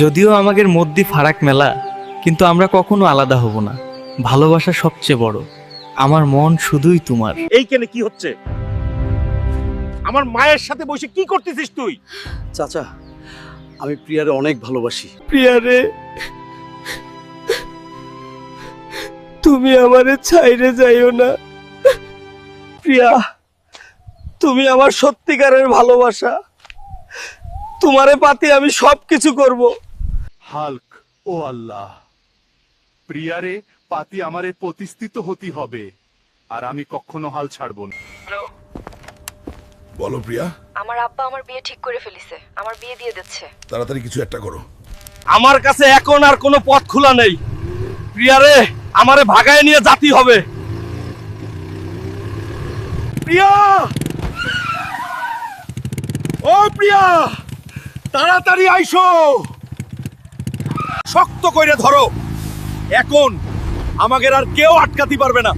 যদিও আমাদের মধ্যে ফারাক মেলা, কিন্তু আমরা কখনো আলাদা হব না। ভালোবাসা সবচেয়ে বড়। আমার মন শুধুই তোমার। এইখানে কি হচ্ছে? আমার মায়ের সাথে বসে কি করতেছিস তুই? চাচা, আমি প্রিয়ারে অনেক ভালোবাসি। প্রিয়ারে, তুমি আমারে ছাইরে যাইও না। প্রিয়া, তুমি আমার সত্যিকারের ভালোবাসা। তোমারে পাতি আমি সবকিছু করব। হাল্ক, ও আল্লাহ, প্রিয়ারে পাতি আমারে প্রতিষ্ঠিত হতে হবে, আর আমি কখনো হাল ছাড়বো না। বলো প্রিয়া, আমার আব্বা আমার বিয়ে ঠিক করে ফেলিছে, আমার বিয়ে দিয়ে দিচ্ছে। তাড়াতাড়ি কিছু একটা করো। আমার কাছে এখন আর কোনো পথ খোলা নেই। প্রিয়ারে আমারে ভাগায় নিয়ে জাতি হবে। প্রিয়া, ও প্রিয়া, তাড়াতাড়ি আইসো। শক্ত কইরে ধরো, এখন আমাদের আর কেউ আটকাতে পারবে না।